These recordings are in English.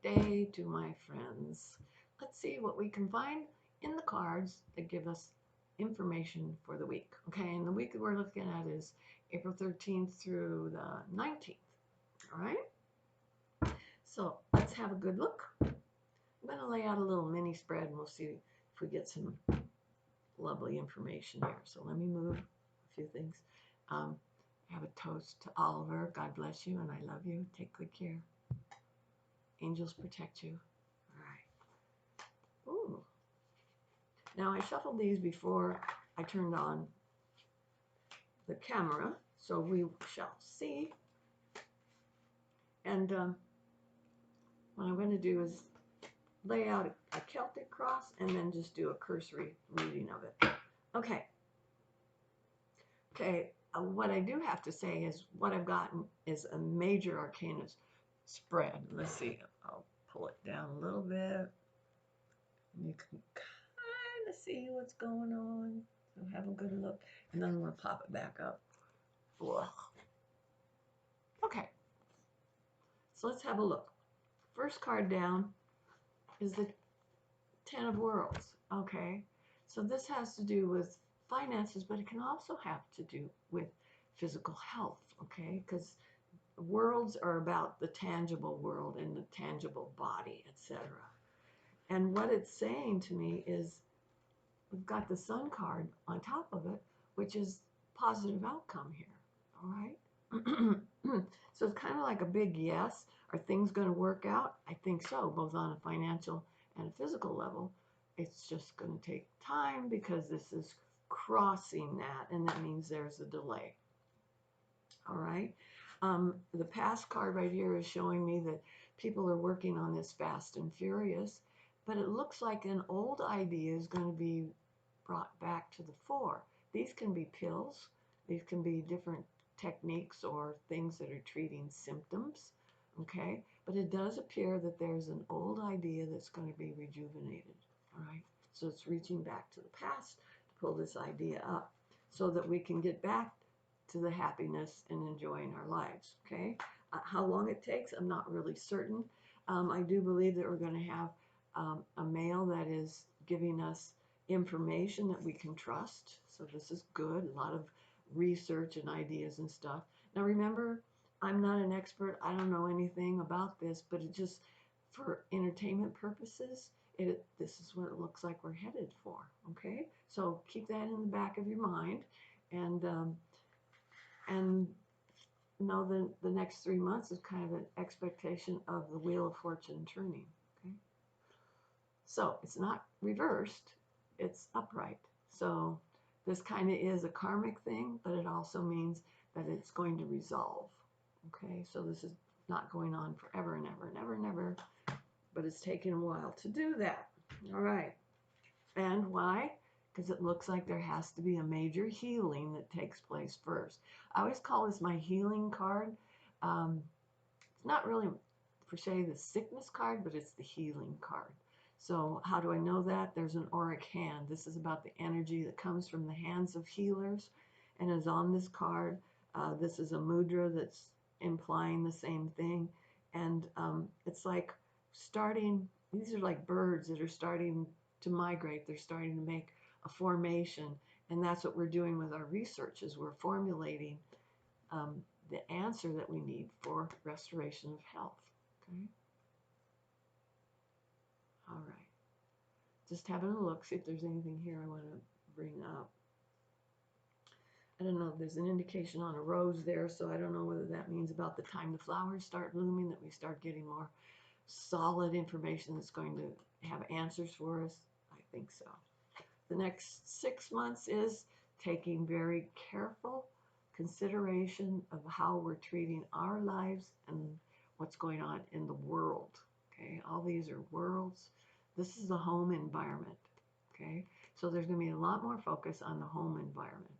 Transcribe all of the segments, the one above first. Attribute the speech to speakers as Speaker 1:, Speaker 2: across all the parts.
Speaker 1: day to my friends. Let's see what we can find in the cards that give us information for the week. Okay, and the week that we're looking at is April 13th through the 19th. All right, so let's have a good look. I'm going to lay out a little mini spread and we'll see if we get some lovely information here. So let me move a few things. I have a toast to Oliver. God bless you and I love you. Take good care. Angels protect you. All right. Ooh. Now I shuffled these before I turned on the camera, so we shall see. And what I'm going to do is lay out a Celtic cross and then just do a cursory reading of it. Okay. Okay. What I do have to say is what I've gotten is a major arcana spread. Let's see. I'll pull it down a little bit. You can kind of see what's going on. So have a good look. And then we'll pop it back up. Ugh. Okay. So let's have a look. First card down is the Ten of Worlds. Okay. So this has to do with finances, but it can also have to do with physical health. Okay. Because worlds are about the tangible world and the tangible body, etc. And what it's saying to me is we've got the Sun card on top of it, which is positive outcome here. All right. So it's kind of like a big yes. Are things going to work out? I think so, both on a financial and a physical level. It's just going to take time because this is crossing that, and that means there's a delay. All right. The past card right here is showing me that people are working on this fast and furious, but it looks like an old idea is going to be brought back to the fore. These can be pills. These can be different techniques or things that are treating symptoms. Okay, but it does appear that there's an old idea that's going to be rejuvenated. All right, so it's reaching back to the past to pull this idea up so that we can get back to the happiness and enjoying our lives. Okay, how long it takes, I'm not really certain. I do believe that we're going to have a male that is giving us information that we can trust. So this is good. A lot of research and ideas and stuff. Now remember, I'm not an expert. I don't know anything about this, but it just, for entertainment purposes, this is what it looks like we're headed for. Okay, so keep that in the back of your mind, and know the next 3 months is kind of an expectation of the Wheel of Fortune turning. Okay, so it's not reversed, it's upright. So this kind of is a karmic thing, but it also means that it's going to resolve. Okay, so this is not going on forever and ever and ever and ever, but it's taken a while to do that. All right. And why? Because it looks like there has to be a major healing that takes place first. I always call this my healing card. It's not really, per se, the sickness card, but it's the healing card. So how do I know that? There's an auric hand. This is about the energy that comes from the hands of healers and is on this card. This is a mudra that's implying the same thing. And it's like starting, these are like birds that are starting to migrate. They're starting to make a formation. And that's what we're doing with our research, is we're formulating the answer that we need for restoration of health. Okay. All right. Just having a look, see if there's anything here I want to bring up. I don't know if there's an indication on a rose there, so I don't know whether that means about the time the flowers start blooming that we start getting more solid information that's going to have answers for us. I think so. The next 6 months is taking very careful consideration of how we're treating our lives and what's going on in the world. Okay, all these are worlds. This is the home environment. Okay, so there's going to be a lot more focus on the home environment.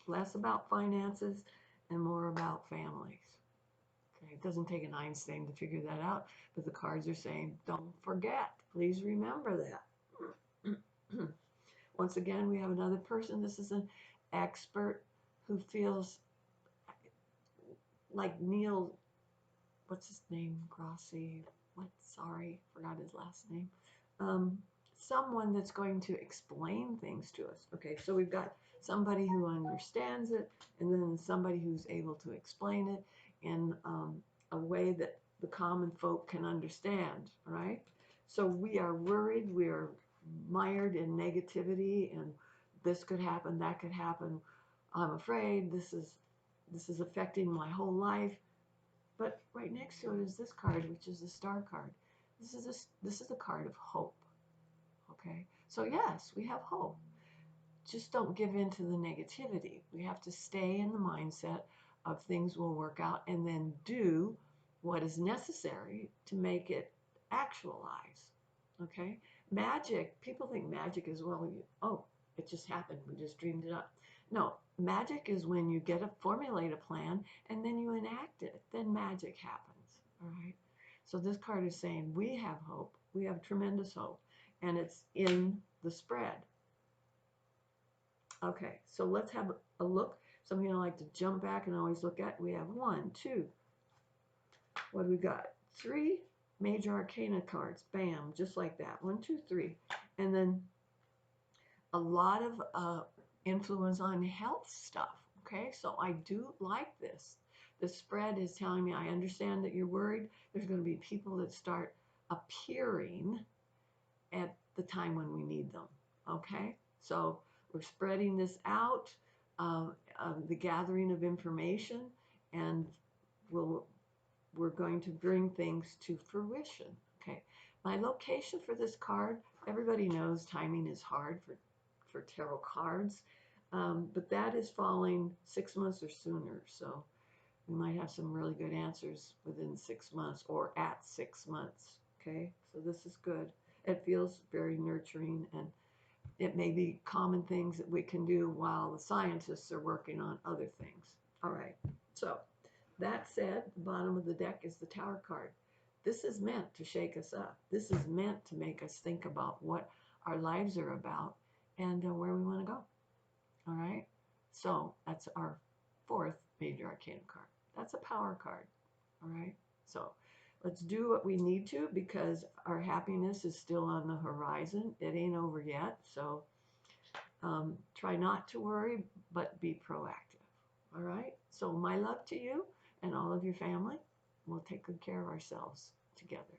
Speaker 1: Less about finances and more about families. Okay, it doesn't take an Einstein to figure that out, but the cards are saying, don't forget, please remember that. Once again, we have another person. This is an expert who feels like Neil, what's his name? Grassi. sorry, forgot his last name. Um, Someone that's going to explain things to us. Okay, so we've got somebody who understands it, and then somebody who's able to explain it in a way that the common folk can understand, right? So we are worried, we are mired in negativity, and this could happen, that could happen. I'm afraid this is affecting my whole life. But right next to it is this card, which is the star card. This is a card of hope. Okay, so yes, we have hope. Just don't give in to the negativity. We have to stay in the mindset of things will work out, and then do what is necessary to make it actualize. Okay, magic. People think magic is, well, oh, it just happened. We just dreamed it up. No, magic is when you formulate a plan and then you enact it. Then magic happens. All right. So this card is saying we have hope. We have tremendous hope, and it's in the spread. Okay, so let's have a look. Some of you like to jump back and always look at. We have 1, 2. What do we got? 3 major arcana cards. Bam, just like that. 1, 2, 3. And then a lot of influence on health stuff. Okay, so I do like this. The spread is telling me, I understand that you're worried. There's going to be people that start appearing at the time when we need them. Okay, so we're spreading this out, the gathering of information, and we're going to bring things to fruition. Okay, my location for this card, everybody knows timing is hard for tarot cards, but that is falling 6 months or sooner. So we might have some really good answers within 6 months or at 6 months. Okay, so this is good. It feels very nurturing, and it may be common things that we can do while the scientists are working on other things. All right, so that said, the bottom of the deck is the Tower card. This is meant to shake us up. This is meant to make us think about what our lives are about and where we want to go. All right, so that's our 4th major arcana card. That's a power card. All right, so let's do what we need to, because our happiness is still on the horizon. It ain't over yet. So try not to worry, but be proactive. All right, so my love to you and all of your family. We'll take good care of ourselves together.